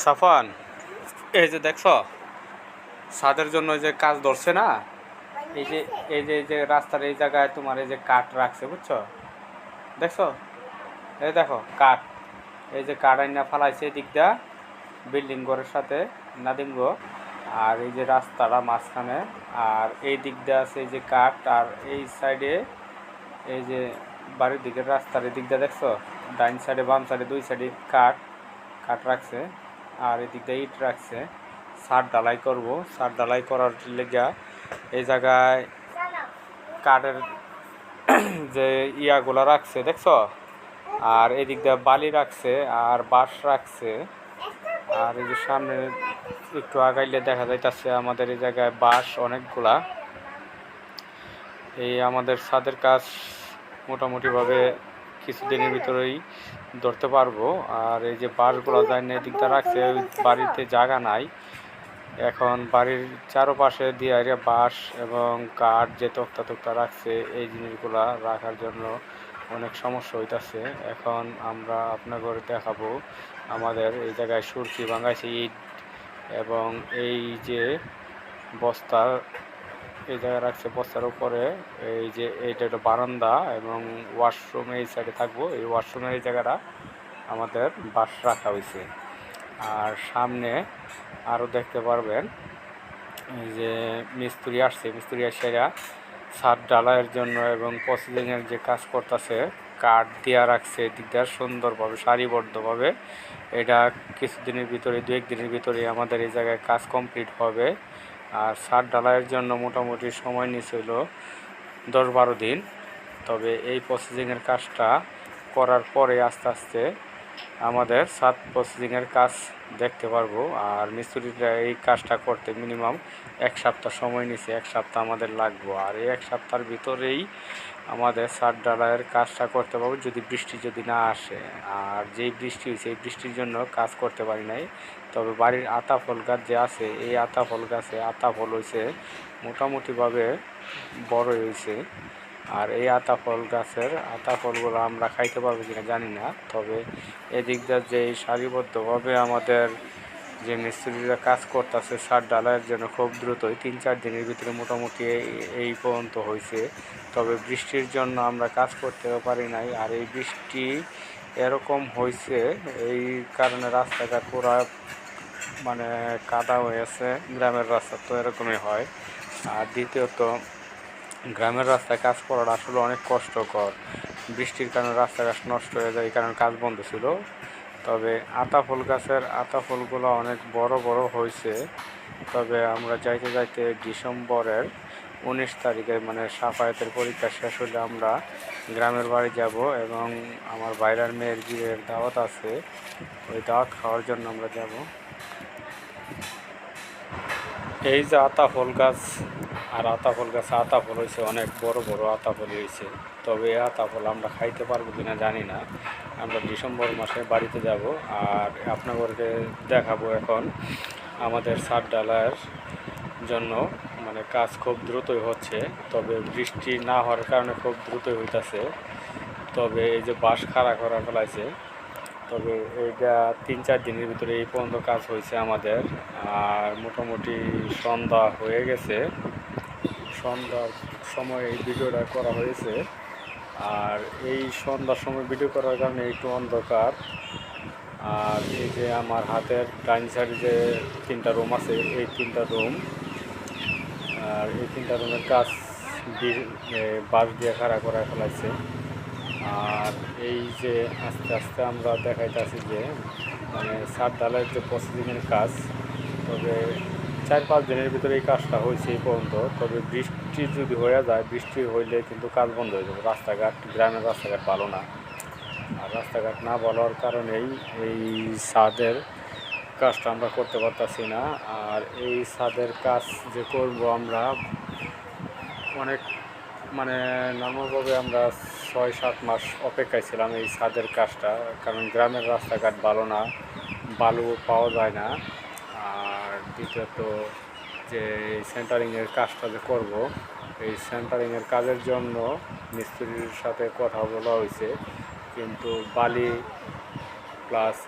সাফান, এই যে দেখছো ছাদের জন্য যে কাজ ধরছে না, এই যে রাস্তার এই জায়গায় তোমার এই যে কাঠ রাখছে, বুঝছো? দেখছো? এই দেখো কাঠ, এই যে কাঠ আইনা ফালাইছে দিকটা বিল্ডিং ঘরের সাথে নাদিমগো। আর এই যে রাস্তাটা মাঝখানে, আর এই দিকটা আছে এই যে কাঠ, আর এই সাইডে এই যে বাড়ির দিকের রাস্তার এই দিকটা দেখছো, ডাইন সাইডে বাম সাইডে দুই সাইডে কাঠ কাঠ রাখছে। আর এই দিকটা ইট রাখছে। ছাদ ঢালাই করব, ছাদ ঢালাই করার লেগা এই জায়গায় কাঠের যে ইয়াগুলা রাখছে দেখছো। আর এদিক দিয়ে বালি রাখছে আর বাঁশ রাখছে। আর এই যে সামনে একটু আগাইলে দেখা যাইতেছে আমাদের এই জায়গায় বাঁশ অনেকগুলা। এই আমাদের ছাদের কাজ মোটামুটিভাবে কিছুদিনের ভিতরেই ধরতে পারবো। আর এই যে বাঁশগুলো যায় না এদিকটা রাখছে, বাড়িতে জায়গা নাই। এখন বাড়ির চারপাশে দিয়ে বাঁশ এবং কাঠ যে তক্তা রাখছে, এই জিনিসগুলা রাখার জন্য অনেক সমস্যা হইতাছে। এখন আমরা আপনাদের দেখাবো আমাদের এই জায়গায় সুরকি ভাঙাইছে ইট, এবং এই যে বস্তা এই জায়গায় রাখছে, বস্তার উপরে এই যে এইটা একটা বারান্দা এবং ওয়াশরুম এই সাইডে থাকবো। এই ওয়াশরুমের এই জায়গাটা আমাদের বাঁশ রাখা হয়েছে। আর সামনে আরও দেখতে পারবেন এই যে মিস্ত্রি আসছে, মিস্ত্রি এসেরা ছাদ ঢালাইয়ের জন্য এবং প্রসেসিংয়ের যে কাজ করতেছে, কাঠ দেওয়া রাখছে দিকদার সুন্দরভাবে সারিবদ্ধভাবে। এটা কিছুদিনের ভিতরে, দু একদিনের ভিতরে আমাদের এই জায়গায় কাজ কমপ্লিট হবে। আর ছাদ ঢালাইয়ের জন্য মোটামুটি সময় নিয়েছিল 10-12 দিন। তবে এই প্রসেসিংয়ের কাজটা করার পরে আস্তে আস্তে আমাদের ছাদ প্রসেসিংয়ের কাজ দেখতে পারবো। আর মিস্ত্রিরা এই কাজটা করতে মিনিমাম 1 সপ্তাহ সময় নিছে, 1 সপ্তাহ আমাদের লাগবে। আর এই 1 সপ্তাহের ভিতরেই আমাদের ছাদ ঢালাইয়ের কাজটা করতে পারবো, যদি বৃষ্টি যদি না আসে। আর যেই বৃষ্টি হয়েছে এই বৃষ্টির জন্য কাজ করতে পারি নাই। তবে বাড়ির আতা ফল গাছ যে আছে, এই আতা ফল গাছে আতা ফল হয়েছে, মোটামুটিভাবে বড় হয়েছে। আর এই আতা ফল গাছের আতা ফলগুলো আমরা খাইতে পারবো কিনা জানি না। তবে এদিকটা যে সারিবদ্ধভাবে আমাদের যে মিস্ত্রিরা কাজ করতেছে ছাদ ঢালাইয়ের জন্য, খুব দ্রুতই 3-4 দিনের ভিতরে মোটামুটি এই পর্যন্ত হয়েছে। তবে বৃষ্টির জন্য আমরা কাজ করতেও পারি নাই। আর এই বৃষ্টি এরকম হয়েছে, এই কারণে রাস্তাঘাট পুরো মানে কাদা হয়েছে। গ্রামের রাস্তা তো এরকমই হয়। আর দ্বিতীয়ত গ্রামের রাস্তায় কাজ করাটা আসলে অনেক কষ্টকর। বৃষ্টির কারণে রাস্তাঘাট নষ্ট হয়ে যায়, এই কারণে কাজ বন্ধ ছিল। তবে আতা ফল গাছের আতা ফলগুলো অনেক বড় বড় হয়েছে। তবে আমরা যাইতে যাইতে ডিসেম্বরের 19 তারিখে মানে সাফায়েতের পরীক্ষা শেষ হলে আমরা গ্রামের বাড়ি যাব, এবং আমার বাইরের মেয়ের বিয়ের দাওয়াত আছে, ওই দাওয়াত খাওয়ার জন্য আমরা যাব। এই যে আতা ফল গাছ, আর আতা ফল গাছে আতা ফল হয়েছে, অনেক বড় বড় আতা ফল হয়েছে। তবে এই আতা ফল আমরা খাইতে পারবো কিনা জানি না। আমরা ডিসেম্বর মাসে বাড়িতে যাব, আর আপনাদেরকে দেখাবো এখন আমাদের ছাদ ঢালাইয়ের জন্য মানে কাজ খুব দ্রুতই হচ্ছে। তবে বৃষ্টি না হওয়ার কারণে খুব দ্রুতই হইতাছে। তবে এই যে বাঁশ খাড়া করা ফেলাইছে, তবে এইটা 3-4 দিনের ভিতরে এই পর্যন্ত কাজ হয়েছে আমাদের। আর মোটামুটি সন্ধ্যা হয়ে গেছে, সন্ধ্যার সময় এই ভিডিওটা করা হয়েছে। আর এই সন্ধ্যার সময় ভিডিও করার কারণে একটু অন্ধকার। আর এই যে আমার হাতের ডাইন সাইডে যে 3টা রুম আছে, এই 3টা রুম, আর এই 3টা রুমের কাজ বাঁশ দিয়ে খাড়া করা ফেলাইছে। আর এই যে আস্তে আস্তে আমরা দেখাইতেছি যে মানে ছাদ ঢালাইয়ের যে প্রসেসিংয়ের কাজ, তবে 4-5 দিনের ভিতরে এই কাজটা হয়েছে এই পর্যন্ত। তবে বৃষ্টি যদি হয়ে যায়, বৃষ্টি হইলে কিন্তু কাজ বন্ধ হয়ে যাবে। রাস্তাঘাট, গ্রামের রাস্তাঘাট ভালো না। আর রাস্তাঘাট না ভালোর কারণেই এই ছাদের কাজটা আমরা করতে পারতাছি না। আর এই ছাদের কাজ যে করব আমরা অনেক মানে নর্মালভাবে আমরা 6-7 মাস অপেক্ষায় ছিলাম এই ছাদের কাজটা, কারণ গ্রামের রাস্তাঘাট ভালো না, বালু পাওয়া যায় না। আর দ্বিতীয়ত যে সেন্টারিংয়ের কাজটা যে করব, এই সেন্টারিংয়ের কাজের জন্য মিস্ত্রির সাথে কথা বলা হয়েছে, কিন্তু বালি প্লাস